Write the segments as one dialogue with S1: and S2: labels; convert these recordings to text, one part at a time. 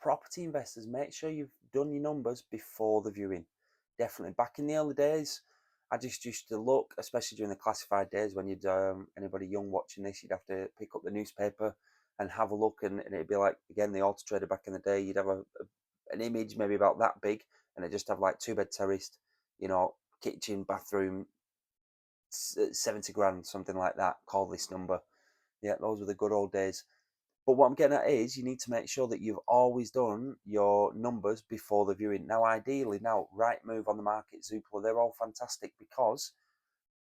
S1: property investors, make sure you've done your numbers before the viewing. Definitely. Back in the early days, I just used to look, especially during the classified days when you'd anybody young watching this, you'd have to pick up the newspaper and have a look, and it'd be like again the Auto Trader back in the day. You'd have an image maybe about that big, and it just have like two bed terraced, kitchen, bathroom, 70 grand, something like that. Call this number. Yeah, those were the good old days. But what I'm getting at is you need to make sure that you've always done your numbers before the viewing. Now, ideally, now Rightmove on the market, Zoopla, they're all fantastic because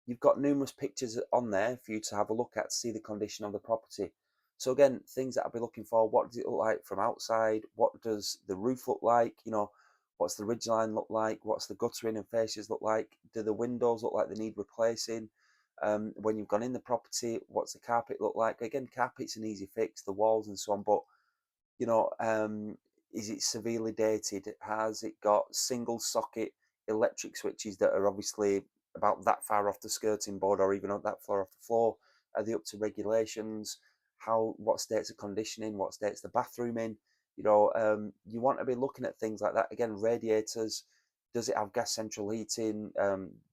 S1: you've got numerous pictures on there for you to have a look at to see the condition of the property. So again, things that I'll be looking for: what does it look like from outside? What does the roof look like? What's the ridgeline look like? What's the guttering and fascias look like? Do the windows look like they need replacing? When you've gone in the property, what's the carpet look like? Again, carpet's an easy fix, the walls and so on, but you know, is it severely dated? Has it got single socket electric switches that are obviously about that far off the skirting board or even that far off the floor? Are they up to regulations? What state's of conditioning? What state's the bathroom in? You want to be looking at things like that. Again, radiators. Does it have gas central heating?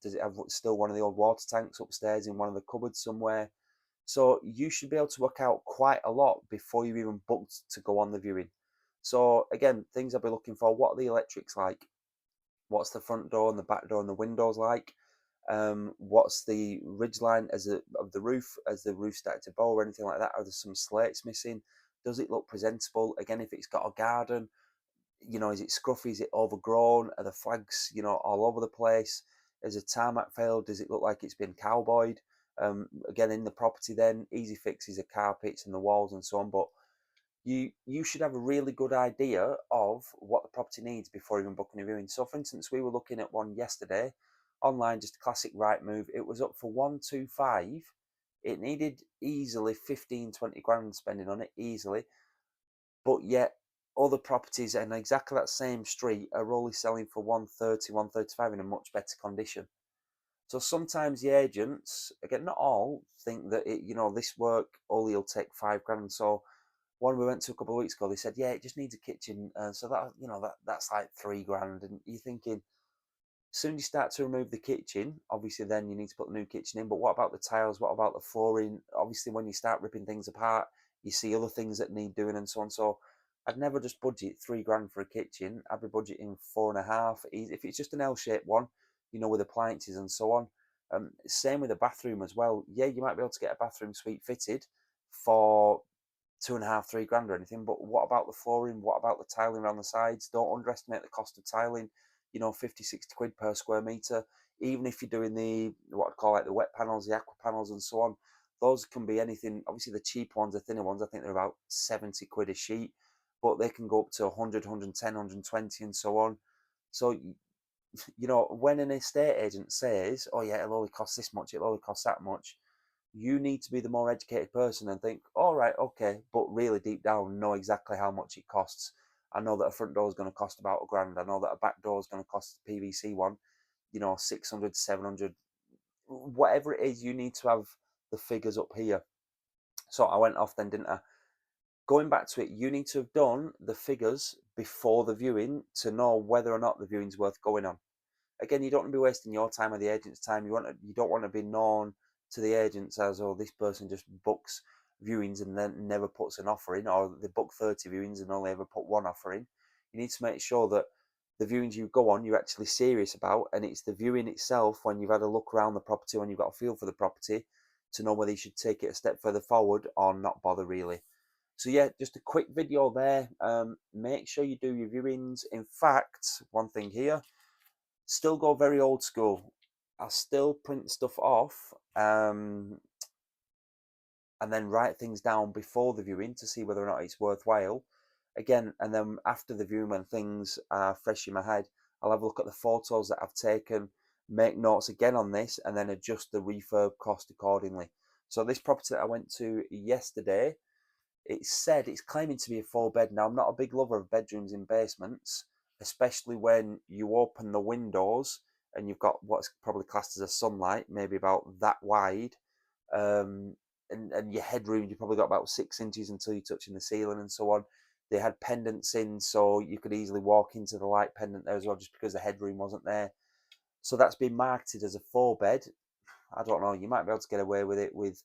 S1: Does it have still one of the old water tanks upstairs in one of the cupboards somewhere? So you should be able to work out quite a lot before you even booked to go on the viewing. So again, things I'll be looking for: what are the electrics like? What's the front door and the back door and the windows like? What's the ridge line of the roof? As the roof started to bow or anything like that? Are there some slates missing? Does it look presentable? Again, if it's got a garden, is it scruffy? Is it overgrown? Are the flags, all over the place? Has a tarmac failed? Does it look like it's been cowboyed? Again, in the property, then easy fixes are carpets and the walls and so on. But you should have a really good idea of what the property needs before even booking a viewing. So, for instance, we were looking at one yesterday online, just a classic right move. It was up for 125. It needed easily 15, 20 grand spending on it, easily, but yet other properties in exactly that same street are only selling for 130, 135 in a much better condition. So sometimes the agents, again, not all, think that this work only will take 5 grand. So one we went to a couple of weeks ago, they said, yeah, it just needs a kitchen. So that's like 3 grand. And you're thinking, soon as you start to remove the kitchen, obviously then you need to put the new kitchen in. But what about the tiles? What about the flooring? Obviously, when you start ripping things apart, you see other things that need doing and so on. So I'd never just budget 3 grand for a kitchen. I'd be budgeting 4.5. If it's just an L-shaped one, with appliances and so on. Same with the bathroom as well. Yeah, you might be able to get a bathroom suite fitted for 2.5, 3 grand or anything. But what about the flooring? What about the tiling around the sides? Don't underestimate the cost of tiling. 50, 60 quid per square meter. Even if you're doing the what I'd call like the wet panels, the aqua panels, and so on, those can be anything. Obviously, the cheap ones, the thinner ones, I think they're about 70 quid a sheet, but they can go up to 100, 110, 120, and so on. So, when an estate agent says, oh, yeah, it'll only cost this much, it'll only cost that much, you need to be the more educated person and think, all right, okay, but really deep down know exactly how much it costs. I know that a front door is going to cost about a grand. I know that a back door is going to cost a PVC one, 600, 700, whatever it is, you need to have the figures up here. So I went off then, didn't I? Going back to it, you need to have done the figures before the viewing to know whether or not the viewing's worth going on. Again, you don't want to be wasting your time or the agent's time. You don't want to be known to the agents as, oh, this person just books viewings and then never puts an offer in, or they book 30 viewings and only ever put one offer in. You need to make sure that the viewings you go on, you're actually serious about, and it's the viewing itself when you've had a look around the property, when you've got a feel for the property, to know whether you should take it a step further forward or not bother really. So yeah, just a quick video there. Make sure you do your viewings. In fact, one thing here, still go very old school. I'll still print stuff off and then write things down before the viewing to see whether or not it's worthwhile. Again, and then after the viewing, when things are fresh in my head, I'll have a look at the photos that I've taken, make notes again on this, and then adjust the refurb cost accordingly. So this property that I went to yesterday, it's claiming to be a 4 bed. Now, I'm not a big lover of bedrooms in basements, especially when you open the windows and you've got what's probably classed as a sunlight, maybe about that wide. Um, and your headroom, you've probably got about 6 inches until you're touching the ceiling and so on. They had pendants in, so you could easily walk into the light pendant there as well, just because the headroom wasn't there. So that's been marketed as a 4 bed. I don't know, you might be able to get away with it with,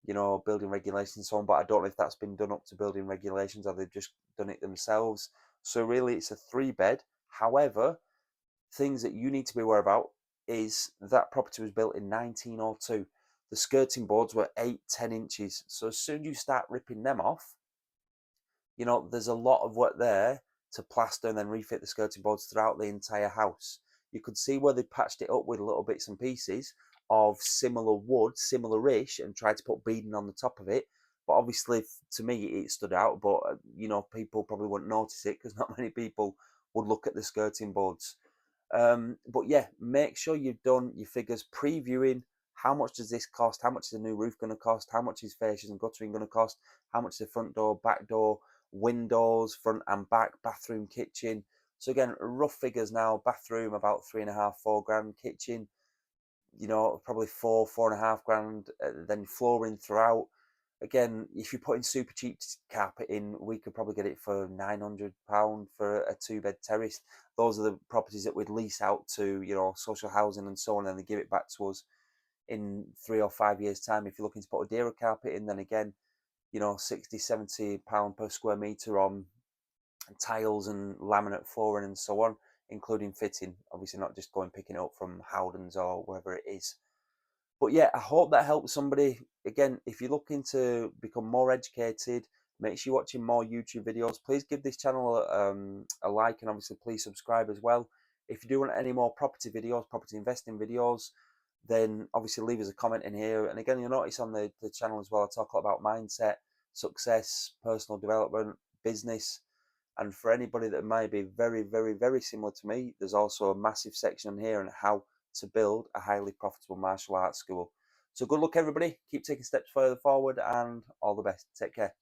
S1: building regulations and so on, but I don't know if that's been done up to building regulations or they've just done it themselves. So really it's a 3 bed. However, things that you need to be aware about is that property was built in 1902. The skirting boards were 8-10 inches. So as soon as you start ripping them off, there's a lot of work there to plaster and then refit the skirting boards throughout the entire house. You could see where they patched it up with little bits and pieces of similar wood, similar-ish, and tried to put beading on the top of it. But obviously, to me, it stood out. But people probably wouldn't notice it because not many people would look at the skirting boards. But yeah, make sure you've done your figures previewing. How much does this cost? How much is the new roof going to cost? How much is fascias and guttering going to cost? How much is the front door, back door, windows, front and back, bathroom, kitchen? So again, rough figures now. Bathroom about 3.5, 4 grand. Kitchen, probably 4.5 grand. Then flooring throughout. Again, if you're putting super cheap carpet in, we could probably get it for £900 for a 2 bed terrace. Those are the properties that we'd lease out to, social housing and so on, and they give it back to us in 3 or 5 years' time. If you're looking to put a dearer carpet in, then again, 60, £70 per square metre on tiles and laminate flooring and so on, including fitting. Obviously, not just going picking it up from Howdens or wherever it is. But yeah, I hope that helps somebody. Again, if you're looking to become more educated, make sure you're watching more YouTube videos. Please give this channel a like, and obviously please subscribe as well. If you do want any more property videos, property investing videos, then obviously leave us a comment in here. And again, you'll notice on the channel as well, I talk a lot about mindset, success, personal development, business. And for anybody that might be very, very, very similar to me, there's also a massive section on here on how to build a highly profitable martial arts school. So good luck, everybody. Keep taking steps further forward, and all the best. Take care.